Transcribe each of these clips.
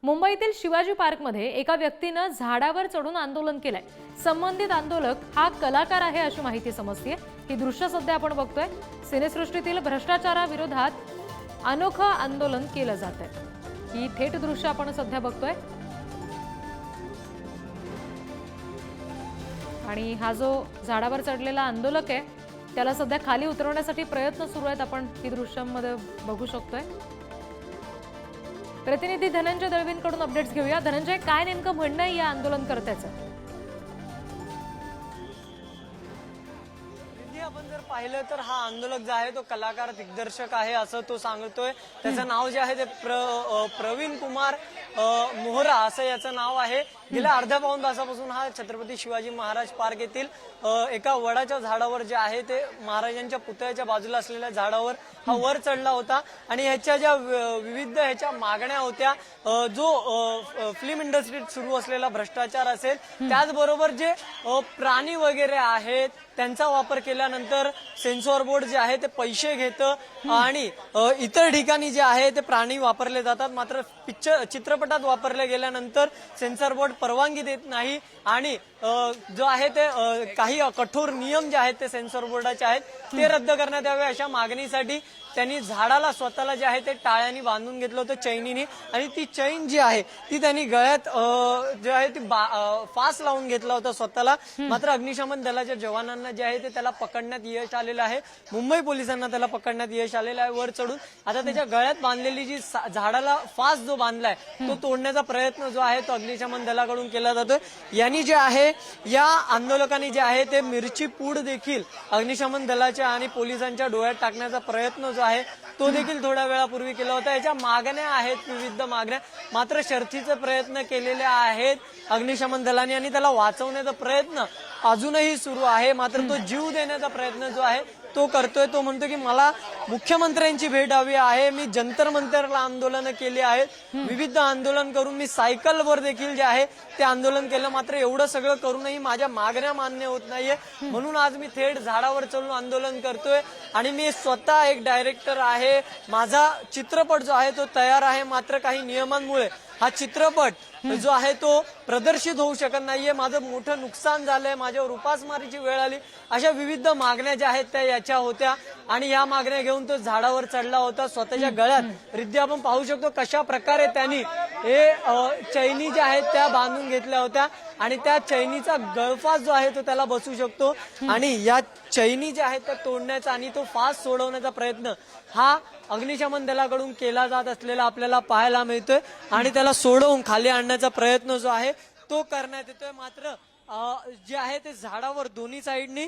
मुंबईतील शिवाजी पार्कमध्ये एका व्यक्तीनं झाडावर चढून आंदोलन केलंय। संबंधित आंदोलक हा कलाकार आहे अशी माहिती समजते। ही दृश्य सध्या आपण बघतोय। सिनेसृष्टीतील भ्रष्टाचाराविरोधात अनोखं आंदोलन केलं जातंय। ही थेट दृश्य आपण सध्या बघतोय आणि हा जो झाडावर चढलेला आंदोलक आहे त्याला सध्या खाली उतरवण्यासाठी प्रयत्न सुरू आहेत। आपण ही दृश्यांमध्ये बघू शकतोय। प्रतिनिधी धनंजय दळवींकडून अपडेट्स घेऊया। धनंजय, काय नेमकं म्हणणं आहे या आंदोलनकर्त्याचं? आपण जर पाहिलं तर हा आंदोलक जो आहे तो कलाकार दिग्दर्शक आहे असं तो सांगतोय। त्याचं नाव जे आहे ते प्रवीण कुमार मोहरा असं याचं नाव आहे। गेल्या अर्ध्या पाऊण तासापासून हा छत्रपती शिवाजी महाराज पार्क येथील एका वडाच्या झाडावर जे आहे ते महाराजांच्या पुतळ्याच्या बाजूला असलेल्या झाडावर हा वर चढला होता आणि ह्याच्या ज्या विविध ह्याच्या मागण्या होत्या, जो फिल्म इंडस्ट्रीत सुरू असलेला भ्रष्टाचार असेल, त्याचबरोबर जे प्राणी वगैरे आहेत त्यांचा वापर केल्यानंतर सेन्सॉर बोर्ड जे आहे ते पैसे घेतं आणि इतर ठिकाणी जे आहे ते प्राणी वापरले जातात, मात्र चित्रपटात वापरले गेल्यानंतर सेन्सॉर बोर्ड परवानगी देत नाही आणि जो आहे ते काही कठोर नियम जे आहेत ते सेन्सॉर बोर्डाचे आहेत ते रद्द करण्यात यावे अशा मागणीसाठी त्यांनी झाडाला स्वतःला जे आहे ते टाळ्यांनी बांधून घेतलं होतं चैनीने आणि ती चैन जी आहे ती त्यांनी गळ्यात जे आहे ती फास लावून घेतला होता स्वतःला। मात्र अग्निशमन दलाच्या जवानांना जे आहे ते त्याला पकडण्यात यश आलेलं आहे। मुंबई पोलिसांना त्याला पकडण्यात यश आलेलं आहे वर चढून। आता त्याच्या गळ्यात बांधलेली जी झाडाला फास जो बांधलाय तो तोडण्याचा प्रयत्न जो आहे तो अग्निशमन दलाकडून केला जातोय। यांनी जे आहे या आंदोलकांनी जे आहे ते मिरची पूड देखील अग्निशमन दलाच्या आणि पोलिसांच्या डोळ्यात टाकण्याचा प्रयत्न जो आहे तो देखील थोड्या वेळापूर्वी केला होता। याच्या मागण्या आहेत विविध मागण्या, मात्र शर्थीचे प्रयत्न केलेले आहेत अग्निशमन दलाने आणि त्याला वाचवण्याचा प्रयत्न अजूनही सुरू आहे। मात्र तो जीव देण्याचा प्रयत्न जो आहे तो करतोय। तो म्हणतो की मला मुख्यमंत्र्यांची भेट हवी आहे, मी जंतर मंतरला आंदोलन केली आहेत, विविध आंदोलन करून मी सायकलवर देखील जे आहे ते आंदोलन केलं, मात्र एवढं सगळं करूनही माझ्या मागण्या मान्य होत नाहीये, म्हणून आज मी थेट झाडावर चढून आंदोलन करतोय आणि मी स्वतः एक डायरेक्टर आहे, माझा चित्रपट जो आहे तो तयार आहे, मात्र काही नियमांमुळे हा चित्रपट जो आहे तो प्रदर्शित होऊ शकत नाहीये, माझं मोठं नुकसान झालंय, माझ्यावर उपासमारीची वेळ आली, अशा विविध मागण्या ज्या आहेत त्या याच्या होत्या आणि या मागण्या घेऊन तो झाडावर चढला होता स्वतःच्या गळ्यात। रिद्धी आपण पाहू शकतो कशा प्रकारे त्यांनी हे चैनी ज्या आहेत त्या बांधून घेतल्या होत्या आणि त्या चैनीचा गळफास जो आहे तो त्याला बसू शकतो आणि या चैनी ज्या आहेत त्या तोडण्याचा आणि तो फास सोडवण्याचा प्रयत्न हा अग्निशमन दलाकडून केला जात असलेला आपल्याला पाहायला मिळतोय आणि त्याला सोडवून खाली आणण्याचा प्रयत्न जो आहे तो करण्यात येतोय। मात्र जे आहे ते झाडावर दोन्ही साईडनी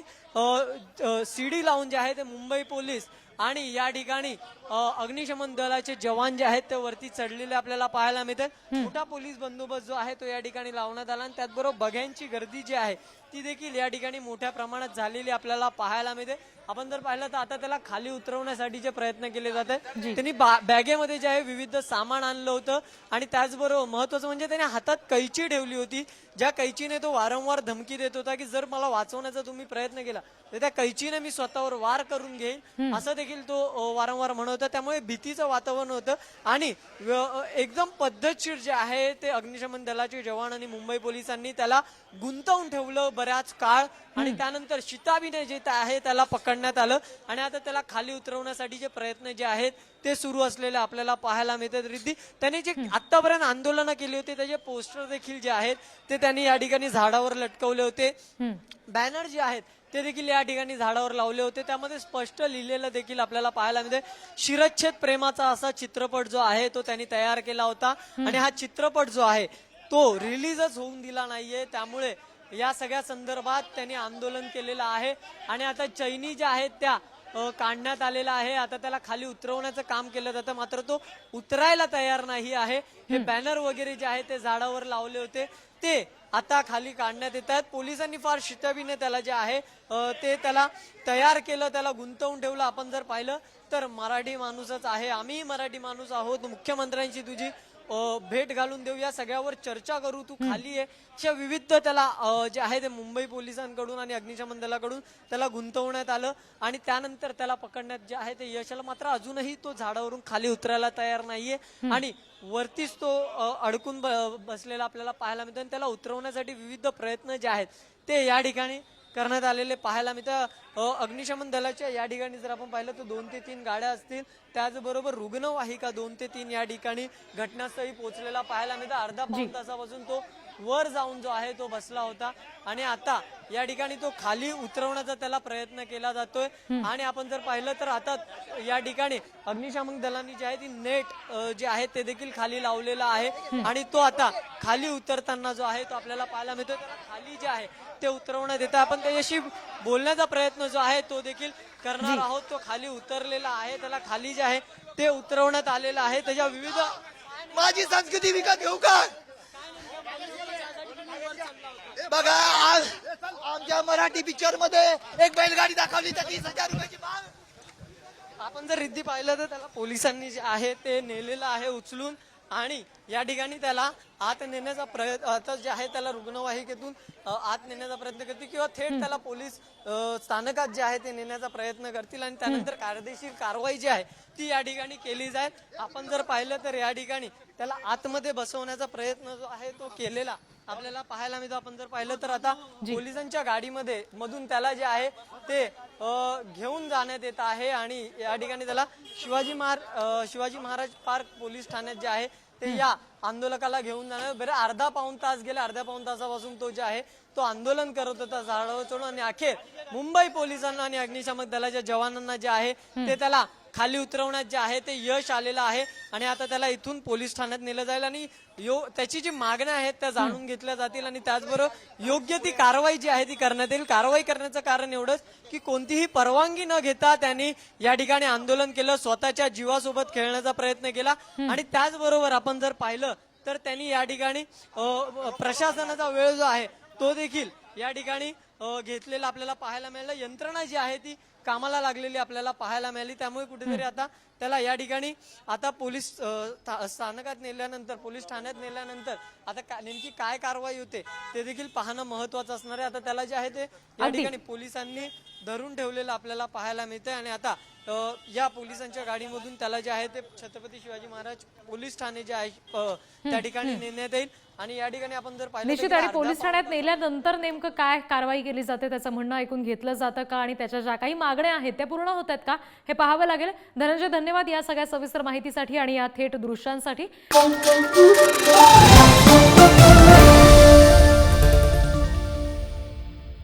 सीडी लावून जे आहे ते मुंबई पोलीस आणि या ठिकाणी अग्निशमन दलाचे जवान जे आहेत ते वरती चढलेले आपल्याला पाहायला मिळतात। मोठा पोलीस बंदोबस्त जो आहे तो या ठिकाणी लावण्यात आला आणि त्याचबरोबर बघ्यांची गर्दी जी आहे ती देखील या ठिकाणी मोठ्या प्रमाणात झालेली आपल्याला पाहायला मिळते। आपण जर पाहिलं तर आता त्याला खाली उतरवण्यासाठीचे प्रयत्न केले जात आहेत। त्यांनी बॅगेमध्ये जे आहे विविध सामान आणलं होतं आणि त्याचबरोबर महत्वाचं म्हणजे त्याने हातात कैची ठेवली होती, ज्या कैचीने तो वारंवार धमकी देत होता की जर मला वाचवण्याचा तुम्ही प्रयत्न केला तर त्या कैचीने मी स्वतःवर वार करून घेईन, असं देखील तो वारंवार म्हणत होता। त्यामुळे भीतीचं वातावरण होतं आणि एकदम पद्धतशीर जे आहे ते अग्निशमन दलाचे जवान आणि मुंबई पोलिसांनी त्याला गुंतवून ठेवलं बऱ्याच काळ आणि त्यानंतर शिताबीने जे आहे त्याला पकडण्यात आलं आणि आता त्याला खाली उतरवण्यासाठीचे प्रयत्न जे आहेत ते सुरू असलेले आपल्याला पाहायला मिळतात। रिद्धी, त्यांनी जे आतापर्यंत आंदोलनं केली होती त्याचे पोस्टर देखील जे आहेत ते त्यांनी या ठिकाणी झाडावर लटकवले होते, बॅनर जे आहेत ते देखील या ठिकाणी झाडावर लावले होते, त्यामध्ये स्पष्ट लिहिलेलं देखील आपल्याला पाहायला मिळते शिरच्छेद प्रेमाचा असा चित्रपट जो आहे तो त्यांनी तयार केला होता आणि हा चित्रपट जो आहे तो रिलीजच होऊन दिला नाहीये, त्यामुळे या सगळ्या संदर्भात त्यांनी आंदोलन केलेलं आहे आणि आता चैनी ज्या आहेत त्या काढण्यात आलेला आहे। आता त्याला खाली उतरवण्याचं काम केलं जातं, मात्र तो उतरायला तयार नाही आहे। हे बॅनर वगैरे जे आहे ते झाडावर लावले होते ते आता खाली काढण्यात येत आहेत। पोलिसांनी फार शिताबीने त्याला जे आहे ते त्याला तयार केलं, त्याला गुंतवून ठेवलं। आपण जर पाहिलं तर मराठी माणूसच आहे, आम्ही मराठी माणूस आहोत, मुख्यमंत्र्यांची तुझी भेट घालून देऊ, या सगळ्यावर चर्चा करू, तू खाली आहे, अशा विविध त्याला जे आहे ते मुंबई पोलिसांकडून आणि अग्निशमन दलाकडून त्याला गुंतवण्यात आलं आणि त्यानंतर त्याला पकडण्यात जे आहे ते यश आलं. मात्र अजूनही तो झाडावरून खाली उतरायला तयार नाहीये आणि वरतीच तो अडकून बसलेला आपल्याला पाहायला मिळतो आणि त्याला उतरवण्यासाठी विविध प्रयत्न जे आहेत ते या ठिकाणी करण्यात आलेले पाहायला मिळतं. अग्निशमन दलाच्या या ठिकाणी जर आपण पाहिलं तर 2 ते 3 गाड्या असतील, त्याचबरोबर रुग्णवाहिका 2 ते 3 या ठिकाणी घटनास्थळी पोहोचलेला पाहायला मिळतं. अर्धा पाऊण तासापासून तो वर जाऊन जो आहे तो बसला होता आणि आता या ठिकाणी तो खाली उतरवण्याचा त्याला प्रयत्न केला जातोय आणि आपण जर पाहिलं तर आता या ठिकाणी अग्निशमन दलांनी जे आहे ती नेट जे आहे ते देखील खाली लावलेलं आहे आणि तो आता खाली उतरताना जो आहे तो आपल्याला पाहायला मिळतोय. खाली जे आहे ते उतरवण्यात येतं. आपण त्याच्याशी बोलण्याचा प्रयत्न जो आहे तो देखील करणार आहोत. तो खाली उतरलेला आहे, त्याला खाली जे आहे ते उतरवण्यात आलेलं आहे. त्याच्या विविध माझी संस्कृती विकत घेऊ का? बघा, आज आमच्या मराठी पिक्चर मध्ये एक बैलगाडी दाखवली तर 30,000 रुपयाची माग. आपण जर रिद्धी पाहिलं तर त्याला पोलिसांनी जे आहे ते नेलेलं आहे उचलून आणि या ठिकाणी त्याला आत नेण्याचा प्रयत्न, आता जे आहे त्याला रुग्णवाहिकेतून आत नेण्याचा प्रयत्न करतील किंवा थेट त्याला पोलीस स्थानकात जे आहे ते नेण्याचा प्रयत्न करतील आणि त्यानंतर कायदेशीर कारवाई जी आहे ती या ठिकाणी केली जाईल. आपण जर पाहिलं तर या ठिकाणी त्याला आतमध्ये बसवण्याचा प्रयत्न जो आहे तो केलेला आपल्याला पाहायला मिळतो. आपण जर पाहिलं तर आता पोलिसांच्या गाडीमध्ये मधून त्याला जे आहे ते घेऊन जाण्यात येत आहे आणि या ठिकाणी त्याला शिवाजी महाराज पार्क पोलीस ठाण्यात जे आहे ते या आंदोलकाला घेऊन जाणार. बरं, अर्धा पाऊण तास गेले, अर्ध्या पाऊण तासापासून तो जे आहे तो आंदोलन करत होता झाडावर चढून आणि अखेर मुंबई पोलिसांना आणि अग्निशमन दलाच्या जवानांना जे आहे ते त्याला खाली उतरवण्यात जे आहे ते यश आलेलं आहे आणि आता त्याला इथून पोलीस ठाण्यात नेलं जाईल आणि त्याची जी मागण्या आहेत त्या जाणून घेतल्या जातील आणि त्याचबरोबर योग्य ती कारवाई जी आहे ती करण्यात येईल. कारवाई करण्याचं कारण एवढंच की कोणतीही परवानगी न घेता त्यांनी या ठिकाणी आंदोलन केलं, स्वतःच्या जीवासोबत खेळण्याचा प्रयत्न केला आणि त्याचबरोबर आपण जर पाहिलं तर त्यांनी या ठिकाणी प्रशासनाचा वेळ जो आहे तो देखील या ठिकाणी घेतलेला आपल्याला पाहायला मिळालं. यंत्रणा जी आहे ती कामाला लागलेली आपल्याला पाहायला मिळाली. त्यामुळे कुठेतरी आता त्याला या ठिकाणी आता पोलीस स्थानकात नेल्यानंतर, पोलीस ठाण्यात नेल्यानंतर आता नेमकी काय कारवाई होते ते देखील पाहणं महत्वाचं असणार आहे. आता त्याला जे आहे ते या ठिकाणी पोलिसांनी धरून ठेवलेलं आपल्याला पाहायला मिळतंय आणि आता या पोलिसांच्या गाडीमधून त्याला जे आहे ते छत्रपती शिवाजी महाराज पोलीस ठाणे जे आहे त्या ठिकाणी नेण्यात येईल आणि या ठिकाणी आपण जर पाहिलं निश्चित आणि पोलीस ठाण्यात नेल्यानंतर नेमकं काय कारवाई केली जाते, त्याचं म्हणणं ऐकून घेतलं जातं का आणि त्याच्या ज्या काही मागण्या आहेत त्या पूर्ण होत आहेत का हे पाहावं लागेल. धनंजय, धन्यवाद या सगळ्या सविस्तर माहितीसाठी आणि या थेट दृश्यांसाठी.